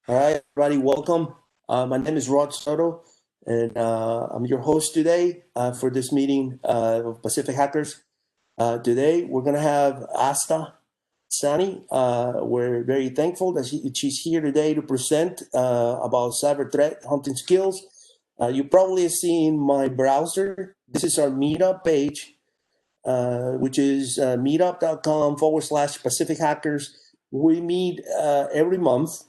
All right, everybody, welcome. My name is Rod Soto, and I'm your host today for this meeting of Pacific Hackers. Today, we're going to have Asta Sani. We're very thankful that she's here today to present about cyber threat hunting skills. You probably have seen my browser. This is our meetup page, which is meetup.com/ Pacific Hackers. We meet every month,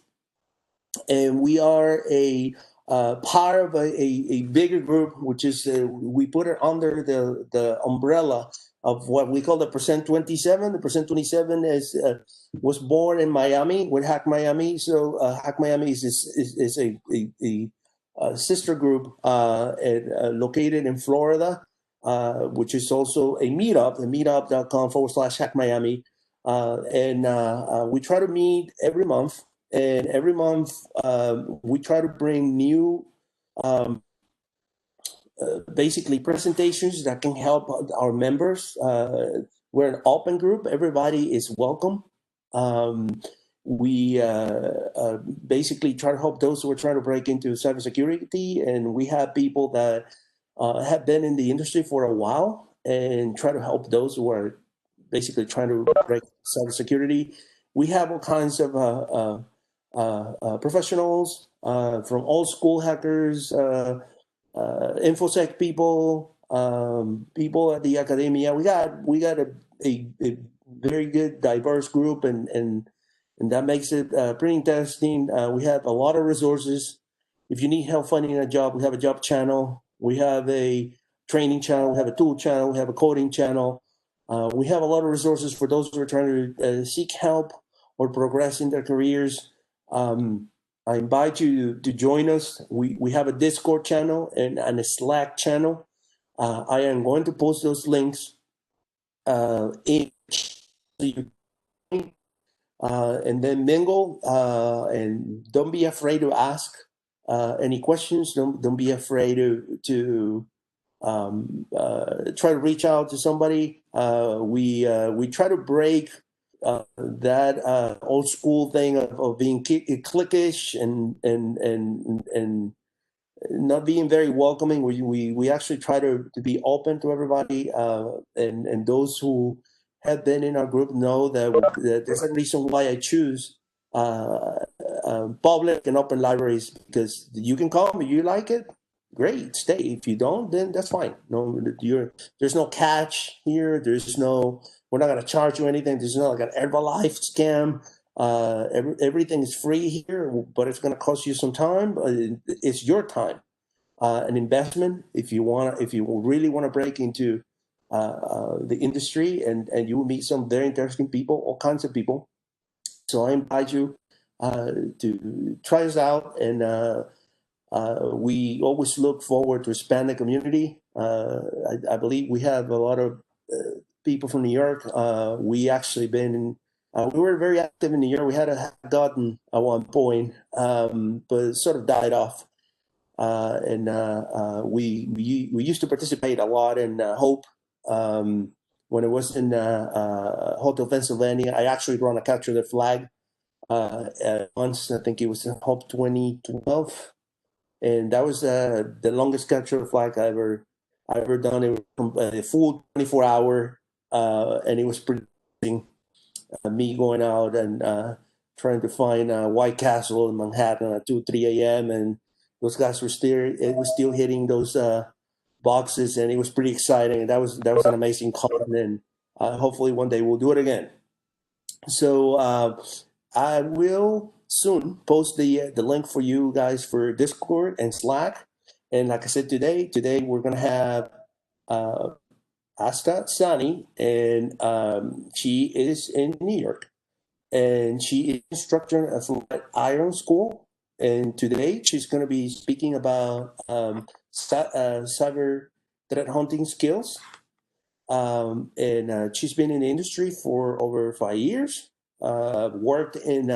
and we are a part of a bigger group, which is we put it under the umbrella of what we call the Percent 27. The Percent 27 was born in Miami with Hack Miami. So Hack Miami is a sister group located in Florida, which is also a meetup, meetup.com/ Hack Miami. And we try to meet every month, and every month we try to bring new um, basically presentations that can help our members. We're an open group. Everybody is welcome. We basically try to help those who are trying to break into cybersecurity, and we have people that have been in the industry for a while and try to help those who are basically trying to break cybersecurity. We have all kinds of professionals from old school hackers, infosec people, people at the academia. We got a very good diverse group, and that makes it pretty interesting. We have a lot of resources. If you need help finding a job, we have a job channel. We have a training channel. We have a tool channel. We have a coding channel. We have a lot of resources for those who are trying to seek help or progress in their careers. I invite you to join us. We have a Discord channel and a Slack channel. I am going to post those links in and then mingle, and don't be afraid to ask any questions. Don't be afraid to try to reach out to somebody. We try to break that old school thing of being cliquish and not being very welcoming. We actually try to be open to everybody, and those who have been in our group know that there's a reason why I choose public and open libraries, because you can come, you like it, great, stay. If you don't, then that's fine. No, there's no catch here. We're not going to charge you anything. There's not like an Herbalife scam. Everything is free here, but it's going to cost you some time. It's your time, an investment. If you really want to break into the industry, and you will meet some very interesting people, all kinds of people. So I invite you to try us out, and we always look forward to expand the community. I believe we have a lot of people from New York. We actually we were very active in New York. We had a garden at one point, but it sort of died off. And we used to participate a lot in Hope. When it was in Hotel, Pennsylvania, I actually run a capture the flag once. I think it was in Hope 2012, and that was the longest capture flag I ever done. It was a full 24-hour, and it was pretty amazing. Me going out and trying to find White Castle in Manhattan at 2, 3 a.m. and those guys were still hitting those boxes, and it was pretty exciting. And that was an amazing con, and hopefully one day we'll do it again. So I will soon post the link for you guys for Discord and Slack. And like I said, today we're gonna have Asta Sani, and she is in New York, and she is instructor at Iron School. And today she's going to be speaking about cyber threat hunting skills. And she's been in the industry for over 5 years. Worked in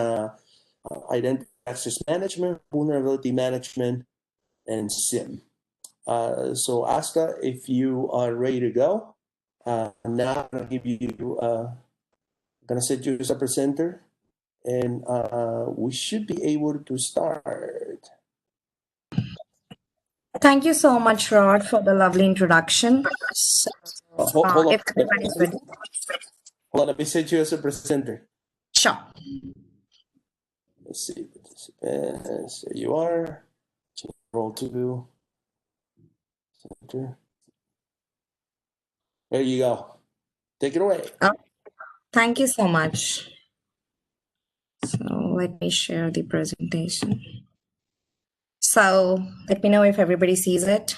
identity access management, vulnerability management, and SIM. So Asta, if you are ready to go, now I'm going to give you, going to set you as a presenter, and we should be able to start. Thank you so much, Rod, for the lovely introduction. So, Hold on. if everybody's ready. Hold on, let me set you as a presenter. Sure. Let's see, participants, there you are. Roll to center. There you go. Take it away. Thank you so much. So let me share the presentation. So let me know if everybody sees it.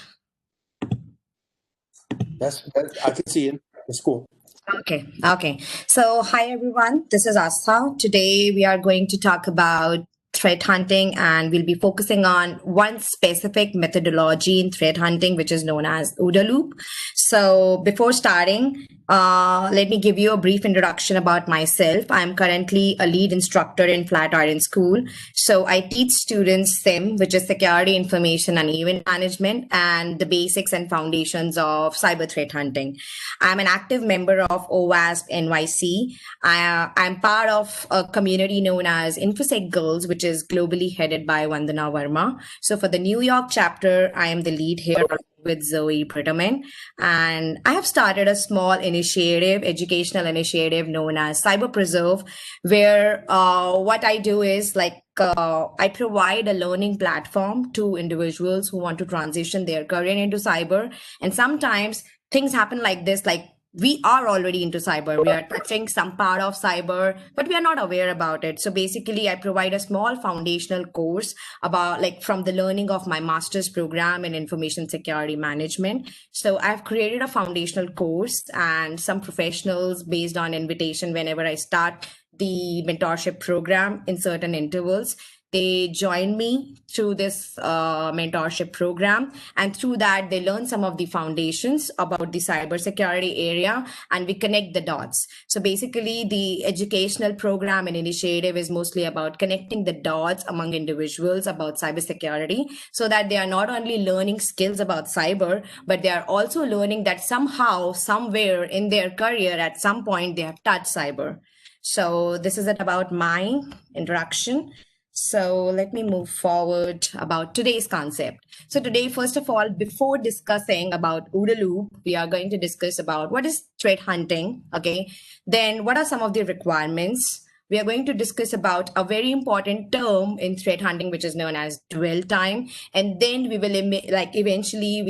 That's I can see it. That's cool. Okay. So hi everyone, this is Astha. Today we are going to talk about threat hunting, and we'll be focusing on one specific methodology in threat hunting, which is known as OODA loop. So before starting, let me give you a brief introduction about myself. I'm currently a lead instructor in Flatiron School. So I teach students SIM, which is Security, Information and Event Management, and the basics and foundations of cyber threat hunting. I'm an active member of OWASP NYC. I'm part of a community known as InfoSec Girls, which is globally headed by Vandana Verma. So for the New York chapter, I am the lead here with Zoe Pretterman. And I have started a small initiative, educational initiative known as Cyber Preserve, where what I do is I provide a learning platform to individuals who want to transition their career into cyber. And sometimes things happen like this, like we are already into cyber. We are touching some part of cyber, but we are not aware about it. So basically, I provide a small foundational course about from the learning of my master's program in information security management. So I've created a foundational course, and some professionals based on invitation, whenever I start the mentorship program in certain intervals, they join me through this mentorship program, and through that they learn some of the foundations about the cybersecurity area, and we connect the dots. So basically the educational program and initiative is mostly about connecting the dots among individuals about cybersecurity, so that they are not only learning skills about cyber, but they are also learning that somehow, somewhere in their career at some point they have touched cyber. So this is it about my introduction. So let me move forward about today's concept. So today, first of all, before discussing about OODA loop, we are going to discuss about what is threat hunting, okay? Then what are some of the requirements? We are going to discuss about a very important term in threat hunting, which is known as dwell time. And then we will eventually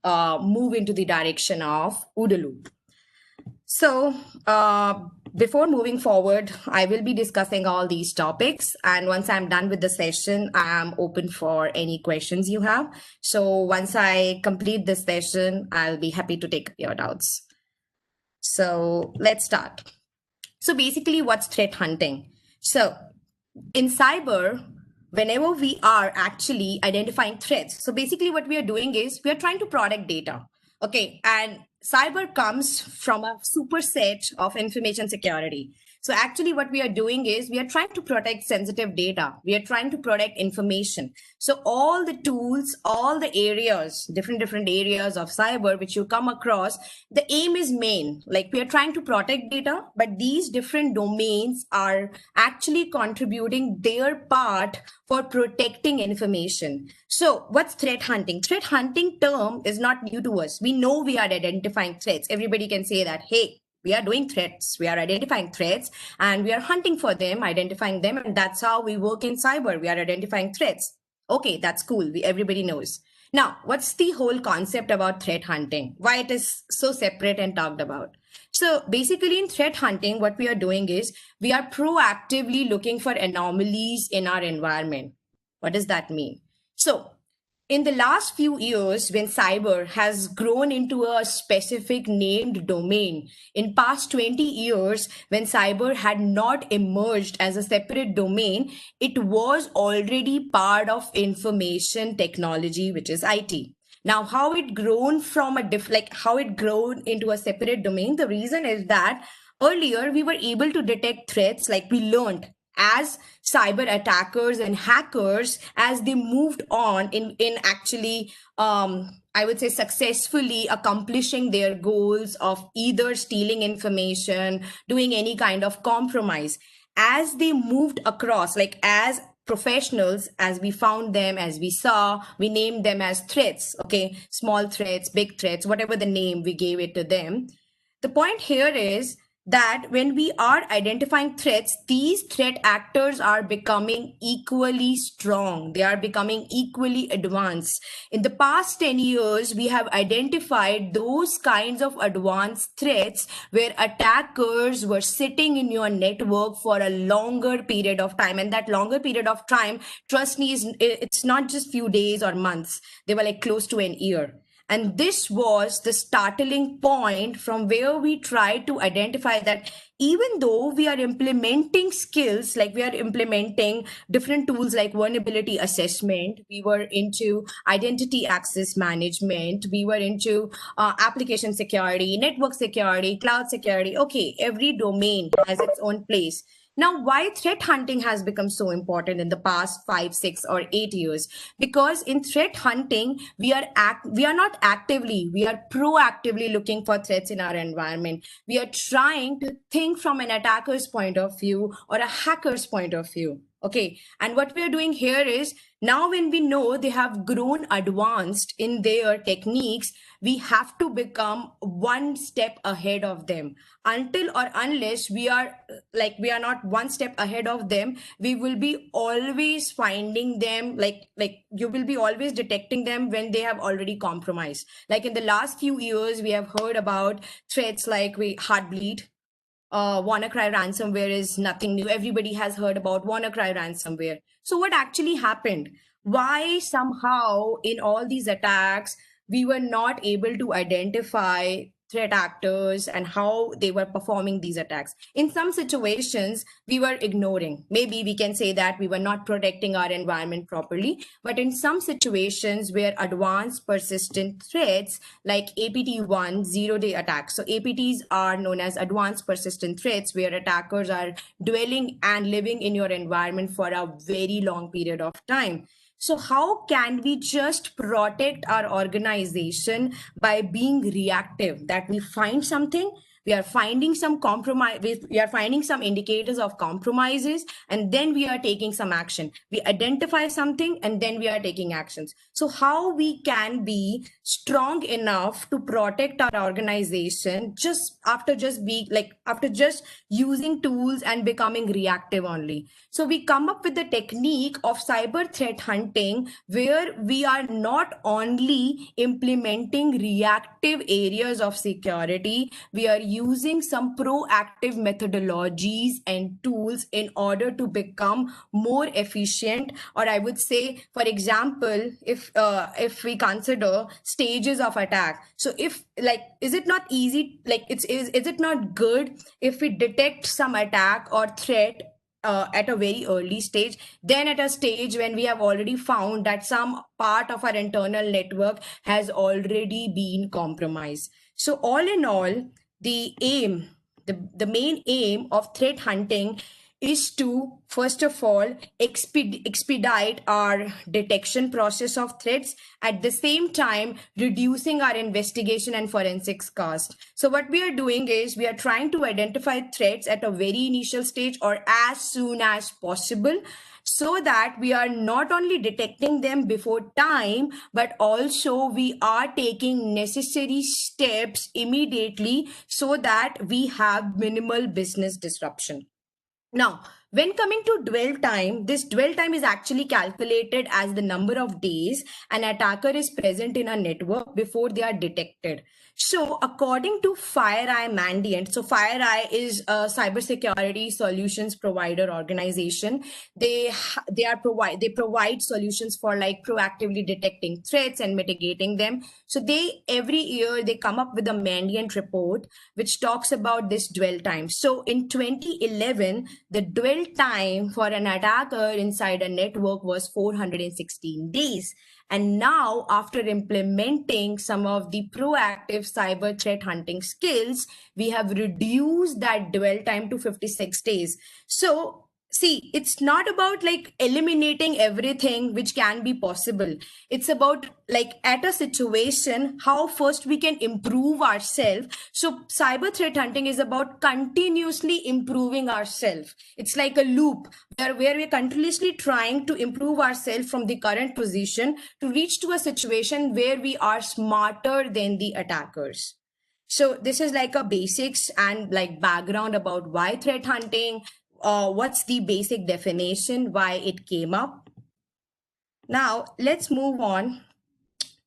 we'll move into the direction of OODA loop. So before moving forward, I will be discussing all these topics. And once I'm done with the session, I'm open for any questions you have. So once I complete this session, I'll be happy to take your doubts. So let's start. So basically, what's threat hunting? So in cyber, whenever we are actually identifying threats, so basically what we are doing is we are trying to protect data. Okay, and cyber comes from a superset of information security. So actually what we are doing is we are trying to protect sensitive data. We are trying to protect information. So all the tools, all the areas, different areas of cyber which you come across, the aim is main, like we are trying to protect data, but these different domains are actually contributing their part for protecting information. So what's threat hunting? Threat hunting term is not new to us. We know we are identifying threats. Everybody can say that, hey, we are doing threats, we are identifying threats, and we are hunting for them, identifying them, and that's how we work in cyber. We are identifying threats. Okay, that's cool. Everybody knows. Now, what's the whole concept about threat hunting? Why it is so separate and talked about? So basically in threat hunting, what we are doing is we are proactively looking for anomalies in our environment. What does that mean? So in the last few years, when cyber has grown into a specific named domain, in past 20 years, when cyber had not emerged as a separate domain, it was already part of information technology, which is IT. Now, how it grown from how it grown into a separate domain? The reason is that earlier we were able to detect threats, like we learned as cyber attackers and hackers, as they moved on in actually I would say successfully accomplishing their goals of either stealing information, doing any kind of compromise. as they moved across, like as professionals, as we found them, as we saw, we named them as threats, okay? Small threats, big threats, whatever the name we gave it to them. The point here is that when we are identifying threats, these threat actors are becoming equally strong. They are becoming equally advanced. In the past 10 years, we have identified those kinds of advanced threats where attackers were sitting in your network for a longer period of time. And that longer period of time, trust me, it's not just few days or months. They were like close to an year. And this was the startling point from where we try to identify that even though we are implementing skills, like we are implementing different tools like vulnerability assessment, we were into identity access management, we were into application security, network security, cloud security. Okay, every domain has its own place. Now, why threat hunting has become so important in the past 5, 6, or 8 years? Because in threat hunting, we are not actively, we are proactively looking for threats in our environment. We are trying to think from an attacker's point of view or a hacker's point of view. Okay, and what we are doing here is, now when we know they have grown advanced in their techniques, we have to become one step ahead of them. Until or unless we are not one step ahead of them, we will be always finding them, like you will be always detecting them when they have already compromised. Like in the last few years, we have heard about threats like Heartbleed. WannaCry ransomware is nothing new. Everybody has heard about WannaCry ransomware. So what actually happened? Why somehow in all these attacks, we were not able to identify threat actors and how they were performing these attacks? In some situations, we were ignoring. Maybe we can say that we were not protecting our environment properly. But in some situations where advanced persistent threats like APT1 zero-day attacks. So APTs are known as advanced persistent threats, where attackers are dwelling and living in your environment for a very long period of time. So how can we just protect our organization by being reactive? That we find something, we are finding some compromise, we are finding some indicators of compromises, and then we are taking some action. We identify something and then we are taking actions. So how we can be strong enough to protect our organization just after just using tools and becoming reactive only. So we come up with the technique of cyber threat hunting, where we are not only implementing reactive areas of security, we are using some proactive methodologies and tools in order to become more efficient. Or I would say, for example, if we consider stages of attack, so if is it not easy, is it not good if we detect some attack or threat at a very early stage, then at a stage when we have already found that some part of our internal network has already been compromised? So all in all, the main aim of threat hunting is to, first of all, expedite our detection process of threats, at the same time reducing our investigation and forensics cost. So what we are doing is we are trying to identify threats at a very initial stage or as soon as possible, so that we are not only detecting them before time, but also we are taking necessary steps immediately so that we have minimal business disruption. Now, when coming to dwell time, this dwell time is actually calculated as the number of days an attacker is present in a network before they are detected. So according to FireEye Mandiant, so FireEye is a cybersecurity solutions provider organization. They provide solutions for like proactively detecting threats and mitigating them. So every year they come up with a Mandiant report which talks about this dwell time. So in 2011, the dwell time for an attacker inside a network was 416 days. And now, after implementing some of the proactive cyber threat hunting skills, we have reduced that dwell time to 56 days. So see, it's not about like eliminating everything which can be possible. It's about like at a situation, how first we can improve ourselves. So cyber threat hunting is about continuously improving ourselves. It's like a loop where we're continuously trying to improve ourselves from the current position to reach to a situation where we are smarter than the attackers. So this is like a basics and like background about why threat hunting, what's the basic definition, why it came up. Now let's move on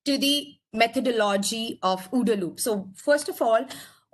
to the methodology of OODA loop. So first of all,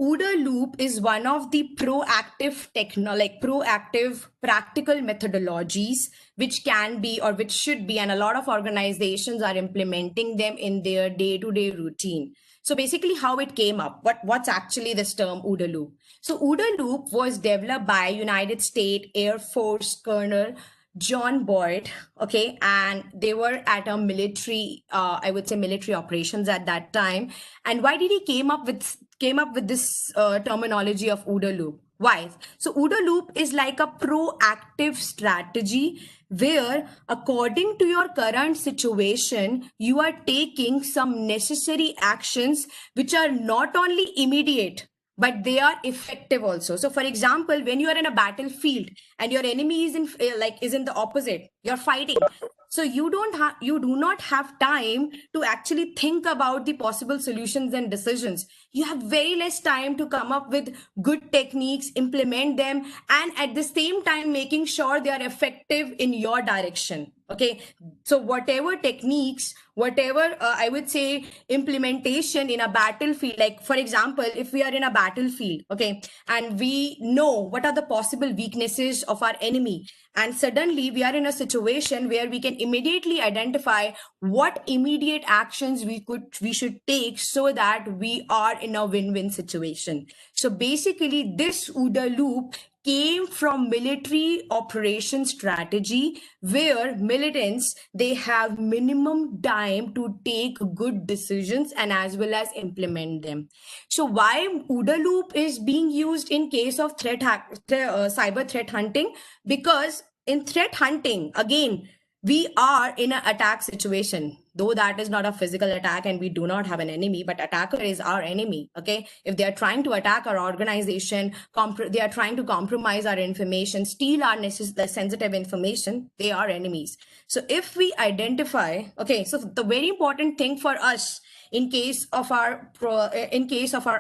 OODA loop is one of the proactive proactive practical methodologies which can be or which should be, and a lot of organizations are implementing them in their day-to-day routine. So basically how it came up, what's actually this term OODA loop? So OODA loop was developed by United States Air Force Colonel John Boyd, okay, and they were at a military, I would say military operations at that time. And why did he came up with this terminology of OODA loop? Why? So OODA loop is like a proactive strategy where, according to your current situation, you are taking some necessary actions which are not only immediate, but they are effective also. So for example, when you are in a battlefield and your enemy is in the opposite, you're fighting, so you do not have time to actually think about the possible solutions and decisions. You have very less time to come up with good techniques, implement them, and at the same time making sure they are effective in your direction. Okay, so whatever techniques, whatever I would say implementation in a battlefield, like for example, if we are in a battlefield, okay, and we know what are the possible weaknesses of our enemy, and suddenly we are in a situation where we can immediately identify what immediate actions we should take so that we are in a win-win situation. So basically this OODA loop came from military operation strategy, where militants, they have minimum time to take good decisions and as well as implement them. So why OODA loop is being used in case of cyber threat hunting? Because in threat hunting, again, we are in an attack situation, though that is not a physical attack and we do not have an enemy, but attacker is our enemy. Okay, if they are trying to attack our organization, they are trying to compromise our information, steal our sensitive information, they are enemies. So if we identify, okay, so the very important thing for us in case of our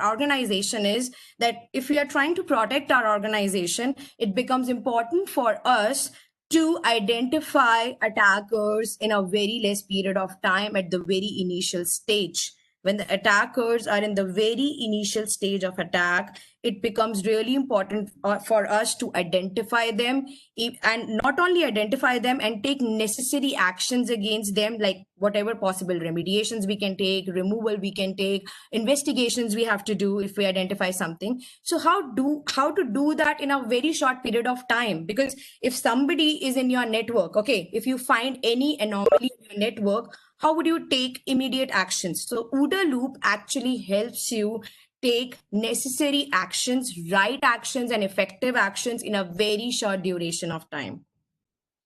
organization is that if we are trying to protect our organization, it becomes important for us to identify attackers in a very less period of time at the very initial stage. When the attackers are in the very initial stage of attack, it becomes really important for us to identify them, and not only identify them and take necessary actions against them, like whatever possible remediations we can take, removal we can take, investigations we have to do if we identify something. So how to do that in a very short period of time? Because if somebody is in your network, okay, if you find any anomaly in your network, how would you take immediate actions? So OODA loop actually helps you take necessary actions, right actions, and effective actions in a very short duration of time.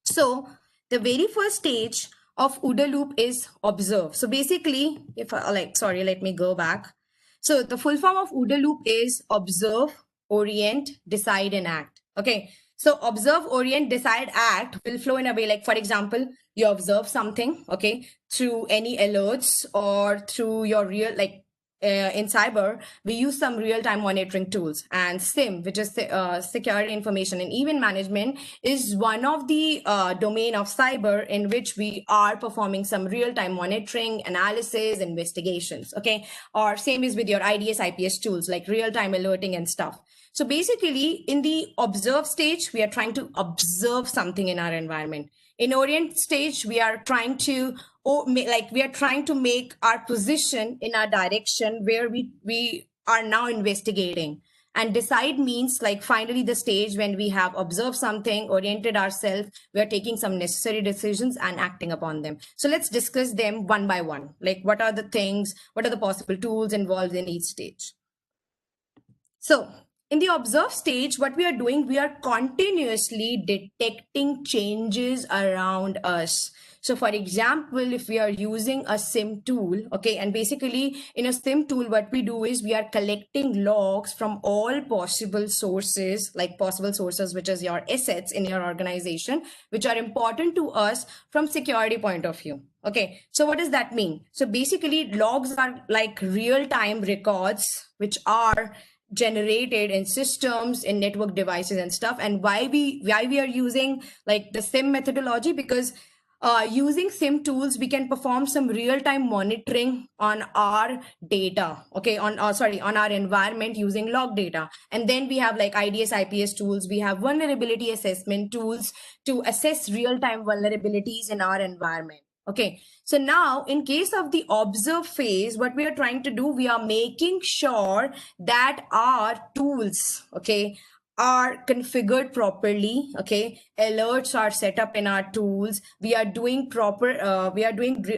So the very first stage of OODA loop is observe. So basically, if I let me go back. So the full form of OODA loop is observe, orient, decide, and act. Okay. So observe, orient, decide, act will flow in a way like, for example, you observe something, okay, through any alerts or through your real, in cyber, we use some real-time monitoring tools, and SIM, which is security information and event management, is one of the domain of cyber in which we are performing some real-time monitoring, analysis, investigations. Okay, or same is with your IDS, IPS tools like real-time alerting and stuff. So basically, in the observe stage, we are trying to observe something in our environment. In orient stage, we are trying to make our position in our direction where we are now investigating. And decide means like finally the stage when we have observed something, oriented ourselves, we are taking some necessary decisions and acting upon them. So let's discuss them one by one. Like what are the things, what are the possible tools involved in each stage? So In the observe stage, what we are doing, we are continuously detecting changes around us. So for example, if we are using a SIM tool, okay, and basically in a SIM tool, what we do is we are collecting logs from all possible sources, like possible sources, which is your assets in your organization, which are important to us from security point of view. Okay, so what does that mean? So basically logs are like real-time records, which are generated in systems, in network devices and stuff. And why we are using like the SIM methodology, because using SIM tools, we can perform some real-time monitoring on our data, okay, on our environment using log data. And then we have like IDS, IPS tools, we have vulnerability assessment tools to assess real-time vulnerabilities in our environment. Okay, so now in case of the observe phase, what we are trying to do, we are making sure that our tools, okay, are configured properly. Okay, alerts are set up in our tools. We are doing proper,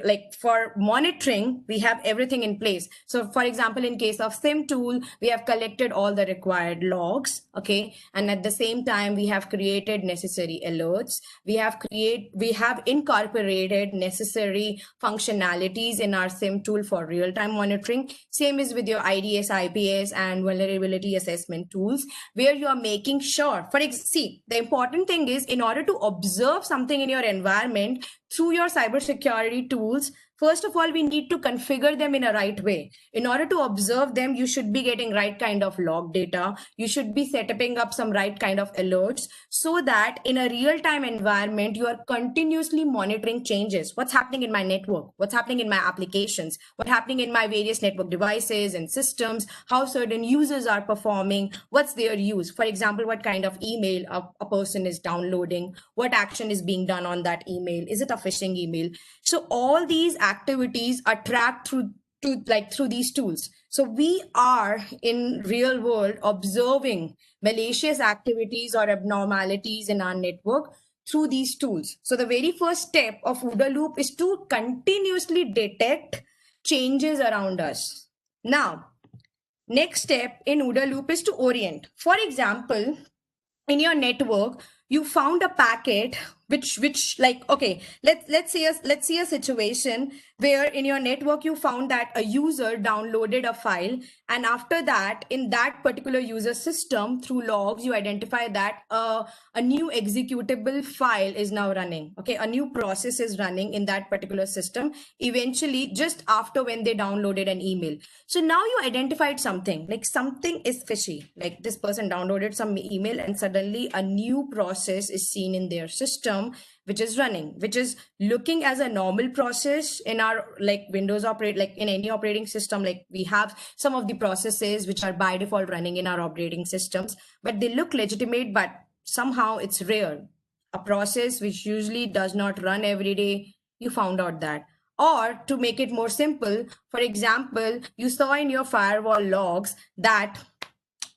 like for monitoring, we have everything in place. So for example, in case of SIM tool, we have collected all the required logs. Okay, and at the same time, we have created necessary alerts. We have incorporated necessary functionalities in our SIM tool for real-time monitoring. Same is with your IDS, IPS, and vulnerability assessment tools, where you are making sure, see, the important thing is, in order to observe something in your environment through your cybersecurity tools, first of all, we need to configure them in a right way. In order to observe them, you should be getting right kind of log data. You should be setting up some right kind of alerts, so that in a real-time environment, you are continuously monitoring changes. What's happening in my network? What's happening in my applications? What's happening in my various network devices and systems? How certain users are performing? What's their use? For example, what kind of email a person is downloading? What action is being done on that email? Is it a phishing email? So all these activities are tracked through these tools. So we are in real world observing malicious activities or abnormalities in our network through these tools. So the very first step of OODA loop is to continuously detect changes around us. Now, next step in OODA loop is to orient. For example, in your network, you found a packet which like, okay, let's see a situation where in your network you found that a user downloaded a file, and after that, in that particular user system, through logs, you identify that a new executable file is now running. Okay, a new process is running in that particular system, eventually just after when they downloaded an email. So now you identified something, like something is fishy, like this person downloaded some email and suddenly a new process is seen in their system, which is running, which is looking as a normal process in our like Windows like in any operating system. Like we have some of the processes which are by default running in our operating systems, but they look legitimate, but somehow it's rare. A process which usually does not run every day, you found out that. Or to make it more simple, for example, you saw in your firewall logs that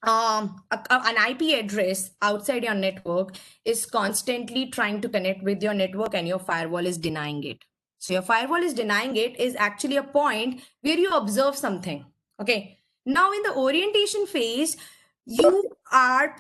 an IP address outside your network is constantly trying to connect with your network and your firewall is denying it. So your firewall is denying it is actually a point where you observe something. Okay. Now in the orientation phase, you are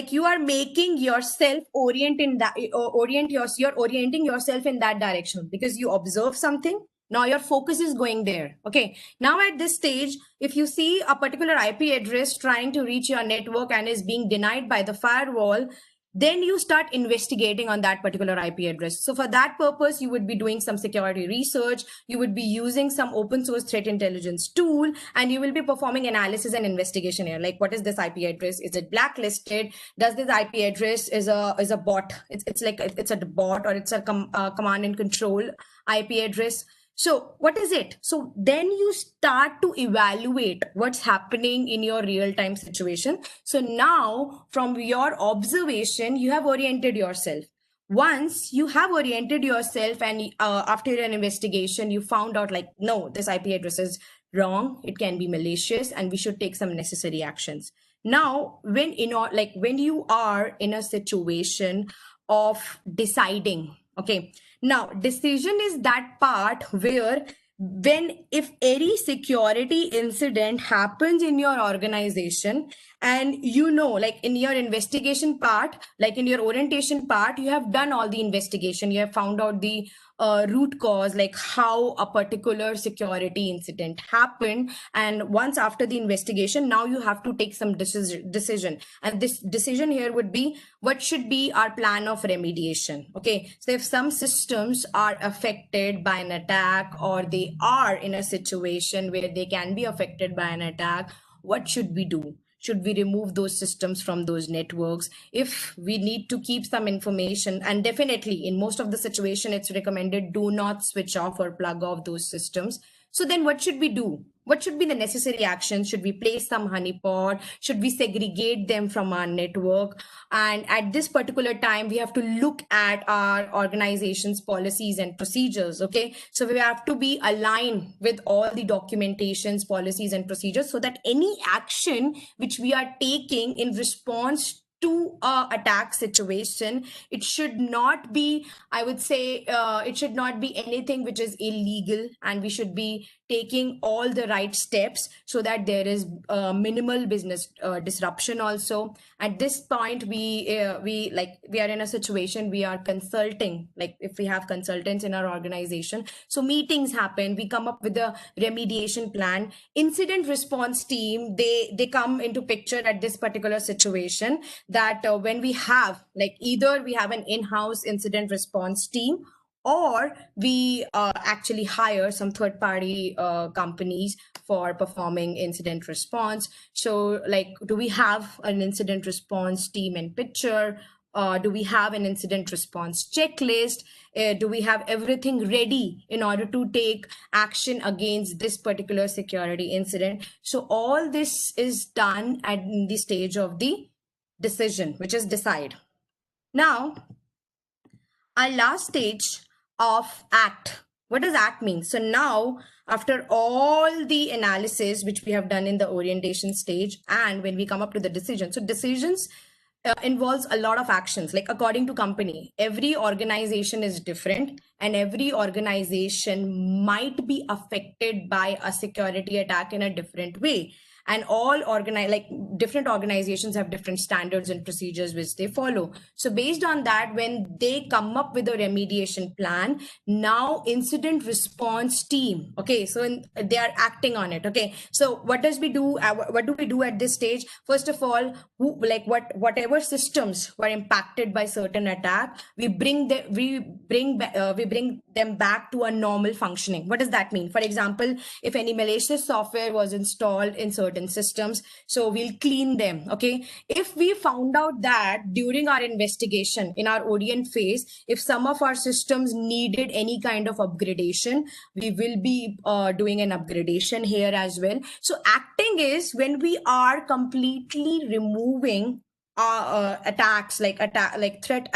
you are making yourself you're orienting yourself in that direction because you observe something. Now your focus is going there. Okay. Now at this stage, if you see a particular IP address trying to reach your network and is being denied by the firewall, then you start investigating on that particular IP address. So for that purpose, you would be doing some security research. You would be using some open source threat intelligence tool, and you will be performing analysis and investigation here. Like, what is this IP address? Is it blacklisted? Does this IP address is a bot? It's like it's a bot, or it's a command and control IP address. So what is it? So then you start to evaluate what's happening in your real-time situation. So now from your observation, you have oriented yourself. Once you have oriented yourself and after an investigation, you found out like, no, this IP address is wrong. It can be malicious and we should take some necessary actions. Now, when you are in a situation of deciding, okay, now decision is that part where if any security incident happens in your organization And you know, like in your investigation part, like in your orientation part, you have done all the investigation, you have found out the root cause, like how a particular security incident happened. And once after the investigation, now you have to take some decision. And this decision here would be, what should be our plan of remediation? Okay, so if some systems are affected by an attack, or they are in a situation where they can be affected by an attack, what should we do? Should we remove those systems from those networks? If we need to keep some information, and definitely in most of the situation, it's recommended do not switch off or plug off those systems. So then what should we do? What should be the necessary actions? Should we place some honeypot? Should we segregate them from our network? And at this particular time, we have to look at our organization's policies and procedures. Okay, so we have to be aligned with all the documentations, policies, and procedures, so that any action which we are taking in response to a attack situation, it should not be, I would say, it should not be anything which is illegal, and we should be taking all the right steps so that there is minimal business disruption. Also, at this point, we are in a situation, we are consulting, like if we have consultants in our organization, so meetings happen, we come up with a remediation plan. Incident response team, they come into picture at this particular situation, that when we have, like, either we have an in-house incident response team, or we actually hire some third-party companies for performing incident response. So, like, do we have an incident response team in picture? Do we have an incident response checklist? Do we have everything ready in order to take action against this particular security incident? So all this is done at the stage of the decision, which is decide. Now, our last stage of act. What does act mean? So now, after all the analysis which we have done in the orientation stage, and when we come up to the decision, so decisions involves a lot of actions. Like, according to company, every organization is different, and every organization might be affected by a security attack in a different way. And all different organizations have different standards and procedures which they follow. So based on that, when they come up with a remediation plan, now incident response team, okay, so they are acting on it. Okay, so what do we do at this stage? First of all, whatever systems were impacted by certain attack, we bring them back to a normal functioning. What does that mean? For example, if any malicious software was installed in certain systems, so we'll clean them. Okay, if we found out that during our investigation in our ODN phase, if some of our systems needed any kind of upgradation, we will be doing an upgradation here as well. So acting is when we are completely removing attacks, like threat,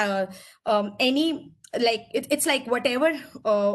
any, like it's like whatever,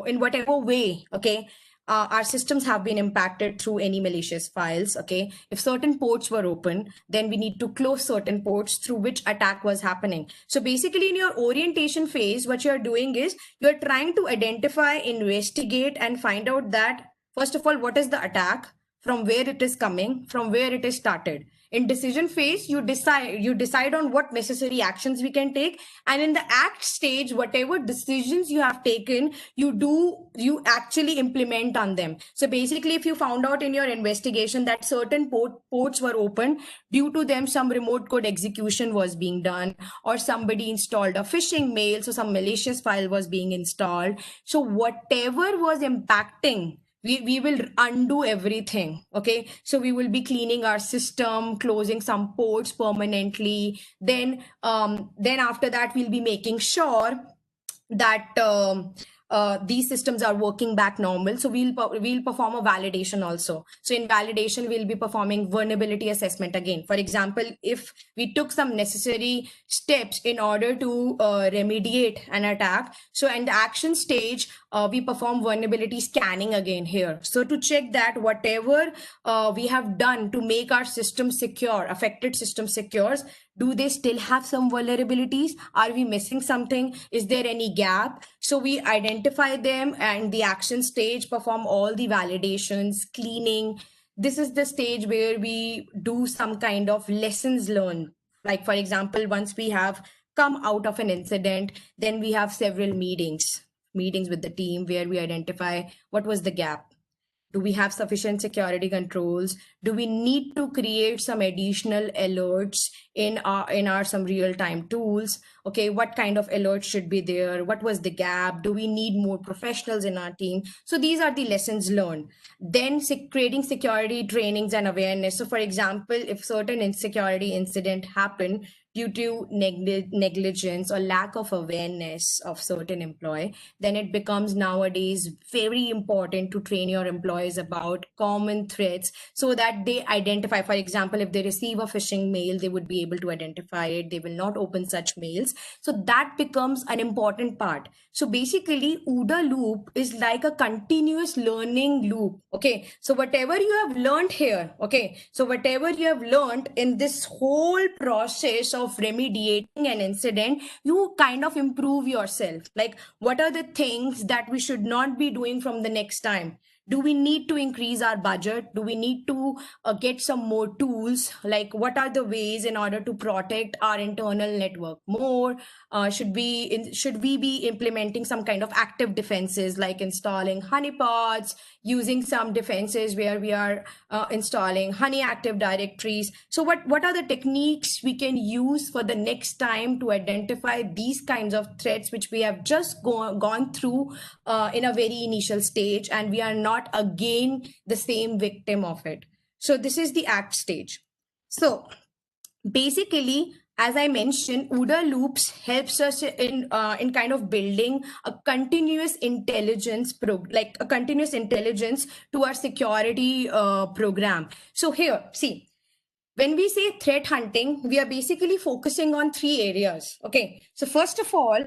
in whatever way. Okay, our systems have been impacted through any malicious files. Okay, if certain ports were open, then we need to close certain ports through which attack was happening. So basically, in your orientation phase, what you're doing is you're trying to identify, investigate, and find out that, first of all, what is the attack, from where it is coming, from where it is started. In decision phase, you decide on what necessary actions we can take, and in the act stage, whatever decisions you have taken, you actually implement on them. So basically, if you found out in your investigation that certain ports were open, due to them some remote code execution was being done, or somebody installed a phishing mail, so some malicious file was being installed. So whatever was impacting, we will undo everything. Okay, so we will be cleaning our system, closing some ports permanently. Then after that, we'll be making sure that these systems are working back normal. So we'll perform a validation also. So in validation, we'll be performing vulnerability assessment again. For example, if we took some necessary steps in order to remediate an attack, so in the action stage, we perform vulnerability scanning again here. So to check that whatever we have done to make our system secure, affected system secure, do they still have some vulnerabilities? Are we missing something? Is there any gap? So we identify them, and the action stage perform all the validations, cleaning. this is the stage where we do some kind of lessons learned. Like, for example, once we have come out of an incident, then we have several meetings with the team where we identify what was the gap. Do we have sufficient security controls? Do we need to create some additional alerts in our some real time tools? Okay, what kind of alerts should be there? What was the gap? Do we need more professionals in our team? So these are the lessons learned. Then creating security trainings and awareness. So for example, if certain insecurity incident happen due to negligence or lack of awareness of certain employee, then it becomes nowadays very important to train your employees about common threats so that they identify. For example, if they receive a phishing mail, they would be able to identify it. They will not open such mails. So that becomes an important part. So basically, OODA loop is like a continuous learning loop. Okay, so whatever you have learned here, okay, so whatever you have learned in this whole process of remediating an incident, you kind of improve yourself. Like, what are the things that we should not be doing from the next time? Do we need to increase our budget? Do we need to get some more tools? Like, what are the ways in order to protect our internal network more? Should we be implementing some kind of active defenses, like installing honeypots, using some defenses where we are installing honey active directories? So what are the techniques we can use for the next time to identify these kinds of threats which we have just gone through in a very initial stage, and we are not again the same victim of it? So this is the act stage. So basically, as I mentioned, OODA loops helps us in kind of building a continuous intelligence like a continuous intelligence to our security program. So here, see, when we say threat hunting, we are basically focusing on 3 areas. Okay, so first of all,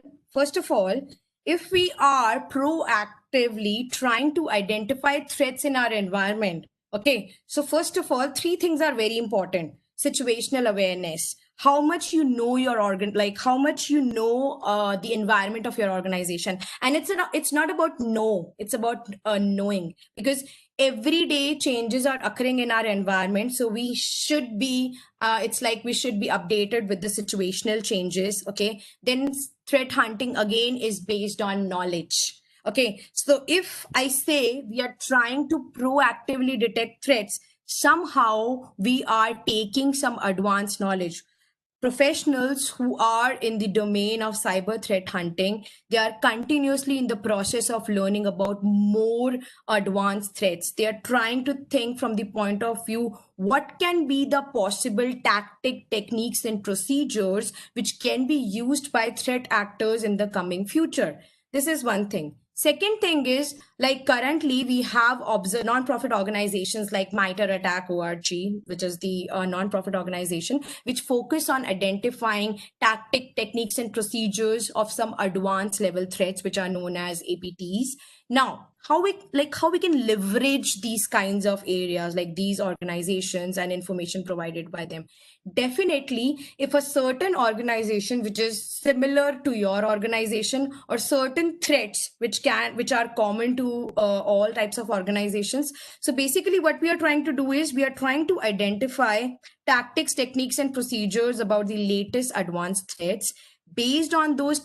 if we are proactively trying to identify threats in our environment, okay, so first of all, 3 things are very important. Situational awareness, how much you know your organ, like how much you know the environment of your organization. And it's not about know, it's about knowing, because every day changes are occurring in our environment. So we should be it's like we should be updated with the situational changes. Okay, then threat hunting again is based on knowledge. Okay, so if I say we are trying to proactively detect threats, somehow we are taking some advanced knowledge. Professionals who are in the domain of cyber threat hunting, they are continuously in the process of learning about more advanced threats. They are trying to think from the point of view, what can be the possible techniques and procedures which can be used by threat actors in the coming future. This is one thing. Second thing is, like currently we have non-profit organizations like MITRE-ATT.org, which is the non-profit organization, which focus on identifying techniques and procedures of some advanced level threats, which are known as APTs. Now, how we can leverage these kinds of areas, like these organizations and information provided by them. Definitely, if a certain organization which is similar to your organization, or certain threats which are common to all types of organizations, so basically what we are trying to do is we are trying to identify tactics, techniques, and procedures about the latest advanced threats. Based on those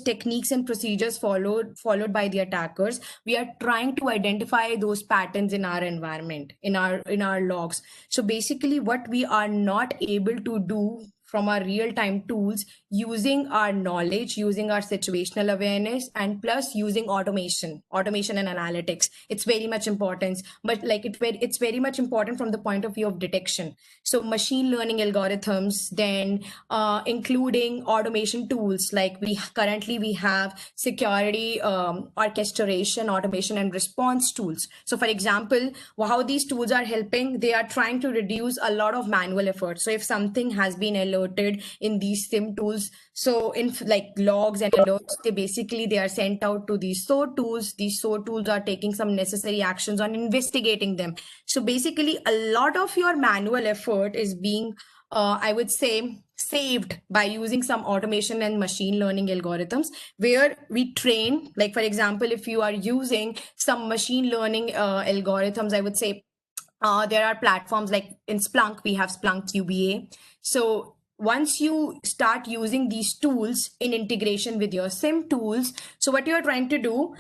techniques and procedures followed by the attackers, we are trying to identify those patterns in our environment, in our logs. So basically, what we are not able to do from our real-time tools, using our knowledge, using our situational awareness, and plus using automation and analytics. It's very much important, but like it's very much important from the point of view of detection. So machine learning algorithms, then including automation tools, like we have security orchestration, automation, and response tools. So for example, how these tools are helping, they are trying to reduce a lot of manual effort. So if something has been alerted in these SIM tools, so in like logs and alerts, they are sent out to these SOAR tools. These SOAR tools are taking some necessary actions on investigating them. So basically, a lot of your manual effort is being I would say saved by using some automation and machine learning algorithms, where we train, like for example, if you are using some machine learning algorithms, I would say there are platforms like in Splunk, we have Splunk QBA. So once you start using these tools in integration with your SIM tools, so what you're trying to do,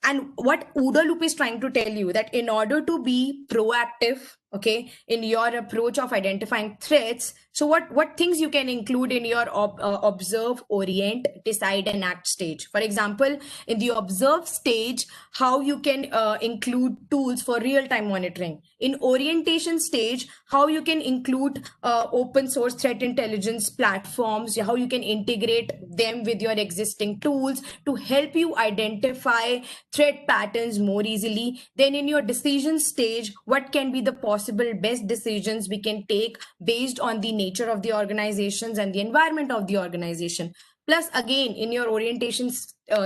and what OODA Loop is trying to tell you, that in order to be proactive, okay, in your approach of identifying threats, so what things you can include in your observe, orient, decide, and act stage. For example, in the observe stage, how you can include tools for real-time monitoring. In orientation stage, how you can include open source threat intelligence platforms, how you can integrate them with your existing tools to help you identify threat patterns more easily. Then in your decision stage, what can be the possible best decisions we can take based on the nature of the organizations and the environment of the organization. Plus, again, in your orientation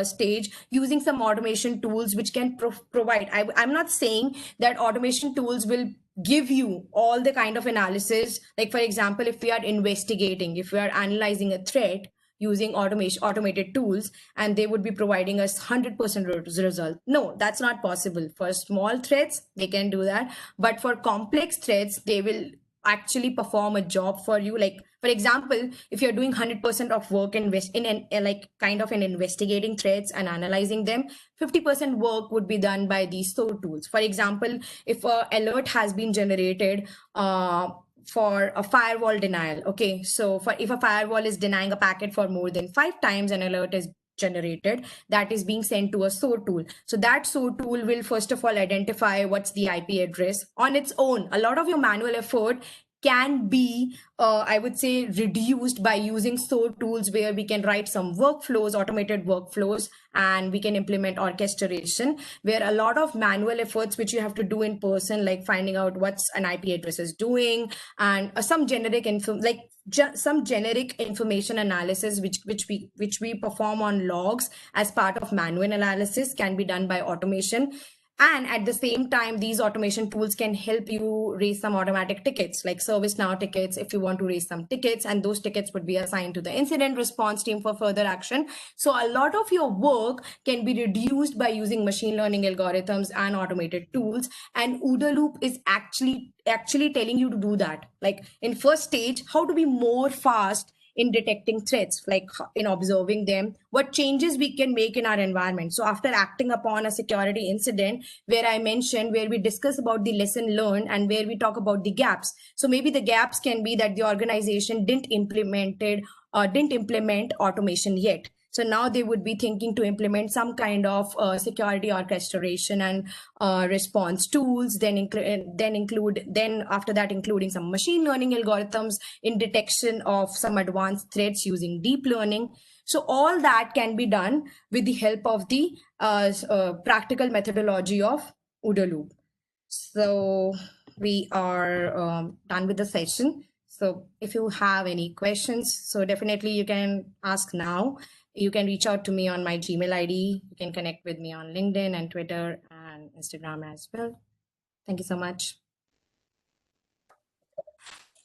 stage, using some automation tools which can provide. I'm not saying that automation tools will give you all the kind of analysis. Like, for example, if we are investigating, if we are analyzing a threat using automated tools, and they would be providing us 100% result. No, that's not possible. For small threats, they can do that. But for complex threats, they will actually perform a job for you. Like, for example, if you're doing 100% of work in like kind of in investigating threats and analyzing them, 50% work would be done by these SOAR tools. For example, if an alert has been generated for a firewall denial, okay, so if a firewall is denying a packet for more than 5 times, an alert is generated that is being sent to a SOAR tool. So that SOAR tool will first of all identify what's the IP address on its own. A lot of your manual effort can be, I would say, reduced by using SOAR tools, where we can write some workflows, automated workflows, and we can implement orchestration, where a lot of manual efforts which you have to do in person, like finding out what's an IP address is doing, and some generic info, like some generic information analysis which we perform on logs as part of manual analysis, can be done by automation. And at the same time, these automation tools can help you raise some automatic tickets, like ServiceNow tickets, if you want to raise some tickets, and those tickets would be assigned to the incident response team for further action. So a lot of your work can be reduced by using machine learning algorithms and automated tools. And OODA Loop is actually telling you to do that. Like in first stage, how to be more fast in detecting threats, like in observing them, what changes we can make in our environment. So after acting upon a security incident, where I mentioned, where we discuss about the lesson learned and where we talk about the gaps. So maybe the gaps can be that the organization didn't implement automation yet. So now they would be thinking to implement some kind of security orchestration and response tools, then after that including some machine learning algorithms in detection of some advanced threats using deep learning. So all that can be done with the help of the practical methodology of OODA Loop. So we are done with the session. So if you have any questions, so definitely you can ask now. You can reach out to me on my Gmail ID. You can connect with me on LinkedIn and Twitter and Instagram as well. Thank you so much.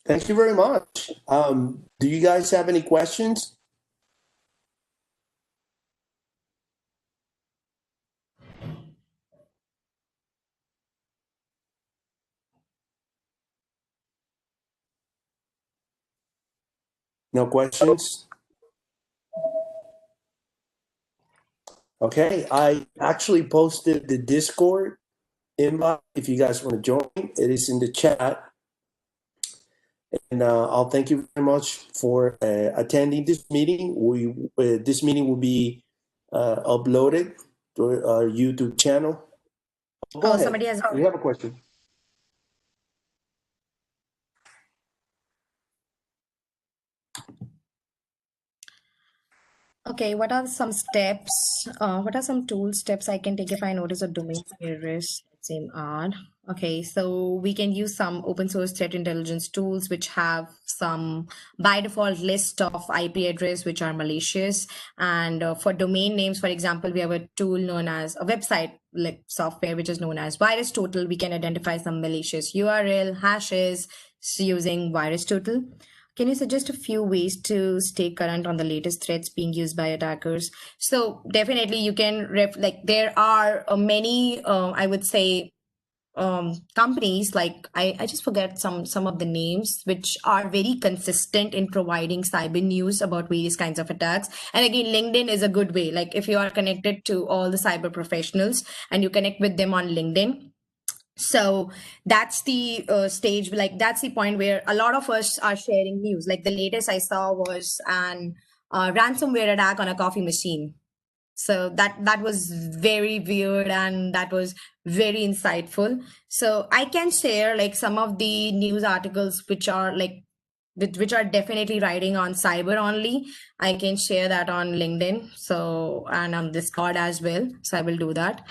Thank you very much. Do you guys have any questions? No questions? Okay, I actually posted the Discord invite if you guys want to join. It is in the chat. And I'll thank you very much for attending this meeting. This meeting will be uploaded to our YouTube channel. Go ahead. Somebody has. We have a question. Okay, what are some steps? What are some tool steps I can take if I notice a domain errors? Same odd. Okay, so we can use some open source threat intelligence tools which have some by default list of IP address which are malicious. And for domain names, for example, we have a tool known as a website like software which is known as VirusTotal. We can identify some malicious URL hashes using VirusTotal. Can you suggest a few ways to stay current on the latest threats being used by attackers? So definitely you can there are many, I would say, companies like I just forget some of the names, which are very consistent in providing cyber news about various kinds of attacks. And again, LinkedIn is a good way. Like if you are connected to all the cyber professionals and you connect with them on LinkedIn, so that's the stage, like that's the point where a lot of us are sharing news. Like the latest I saw was an ransomware attack on a coffee machine. So that was very weird and that was very insightful. So I can share like some of the news articles which are like which are definitely writing on cyber only. I can share that on LinkedIn, so, and on Discord as well, so I will do that.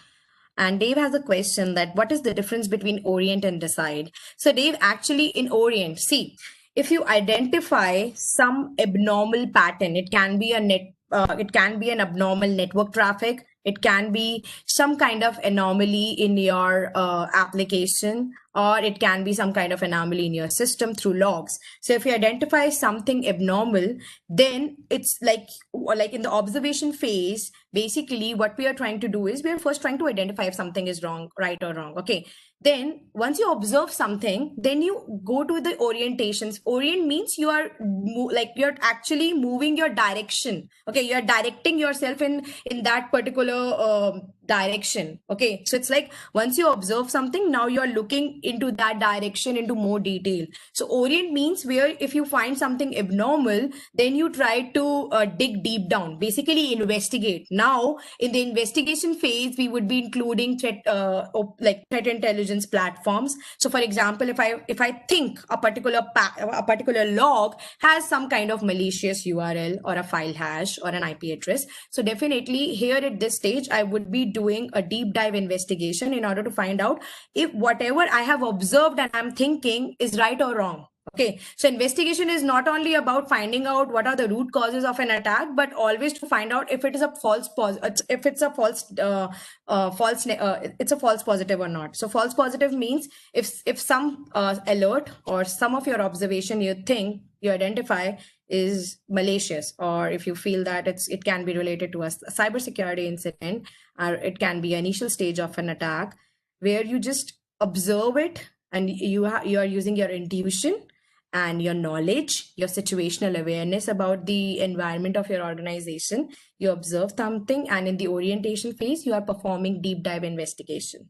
And Dave has a question that what is the difference between orient and decide? So Dave, actually in orient, see, if you identify some abnormal pattern, it can be it can be an abnormal network traffic, it can be some kind of anomaly in your application, or it can be some kind of anomaly in your system through logs. So if you identify something abnormal, then it's like in the observation phase, basically what we are trying to do is we are first trying to identify if something is wrong, right or wrong. Okay. Then once you observe something, then you go to the orientations. Orient means you are like you're actually moving your direction. Okay, you're directing yourself in that particular direction. Okay, so it's like once you observe something, now you're looking into that direction into more detail. So orient means where if you find something abnormal, then you try to dig deep down, basically investigate. Now in the investigation phase, we would be including like threat intelligence platforms. So for example, if I think a particular log has some kind of malicious URL or a file hash or an IP address, so definitely here at this stage I would be doing a deep dive investigation in order to find out if whatever I have observed and I'm thinking is right or wrong. Okay, so investigation is not only about finding out what are the root causes of an attack, but always to find out if it is a if it's a it's a false positive or not. So false positive means if some alert or some of your observation you think you identify is malicious, or if you feel that it can be related to a cybersecurity incident, or it can be an initial stage of an attack where you just observe it and you are using your intuition and your knowledge, your situational awareness about the environment of your organization. You observe something, and in the orientation phase, you are performing deep dive investigation.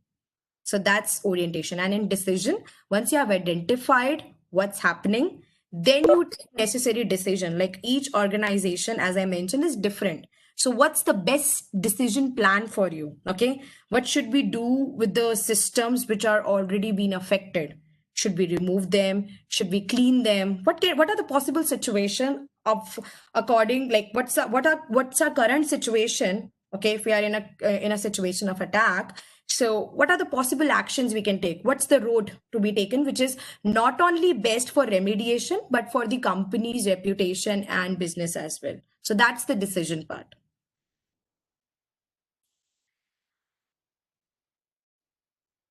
So that's orientation. And in decision, once you have identified what's happening, then you take necessary decision. Like each organization, as I mentioned, is different. So what's the best decision plan for you? Okay, what should we do with the systems which are already being affected? Should we remove them? Should we clean them? What are the possible situation of according, like what's our current situation? Okay, if we are in a situation of attack, so what are the possible actions we can take? What's the road to be taken, which is not only best for remediation, but for the company's reputation and business as well? So that's the decision part.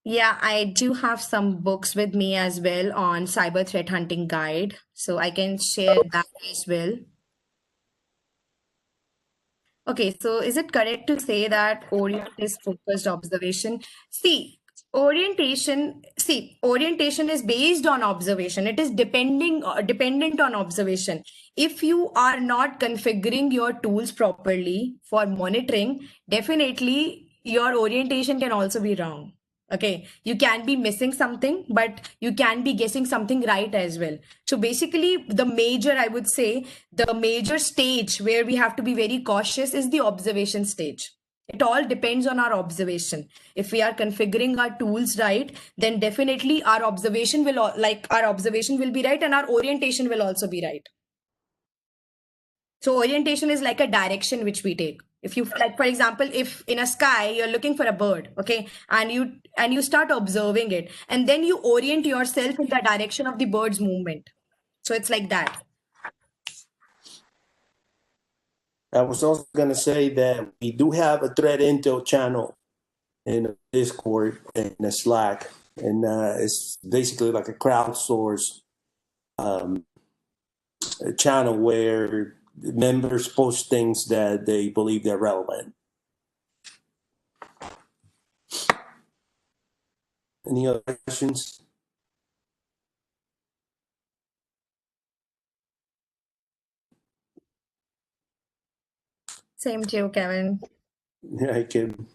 Yeah, I do have some books with me as well on cyber threat hunting guide. So I can share that as well. Okay, so is it correct to say that Orient is focused observation? Orientation is based on observation. It is dependent on observation. If you are not configuring your tools properly for monitoring, definitely your orientation can also be wrong. Okay, you can be missing something, but you can be guessing something right as well. So basically, I would say, the major stage where we have to be very cautious is the observation stage. It all depends on our observation. If we are configuring our tools right, then definitely our observation will be right, and our orientation will also be right. So orientation is like a direction which we take. If you, like for example, if in a sky you're looking for a bird, okay, and you start observing it, and then you orient yourself in the direction of the bird's movement. So it's like that. I was also going to say that we do have a threat intel channel in Discord and a Slack, and it's basically like a crowdsourced channel where members post things that they believe they're relevant. Any other questions? Same to you, Kevin. Yeah, Kim.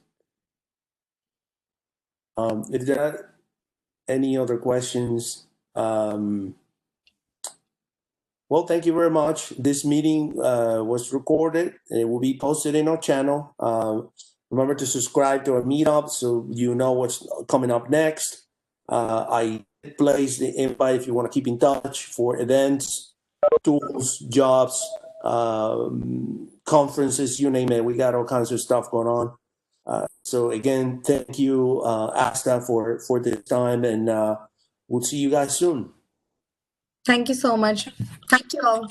If there are any other questions, well, thank you very much. This meeting was recorded. It will be posted in our channel. Remember to subscribe to our meetup so you know what's coming up next. I place the invite if you want to keep in touch for events, tools, jobs, conferences, you name it. We got all kinds of stuff going on. So again, thank you, Asta, for this time, and we'll see you guys soon. Thank you so much. Thank you all.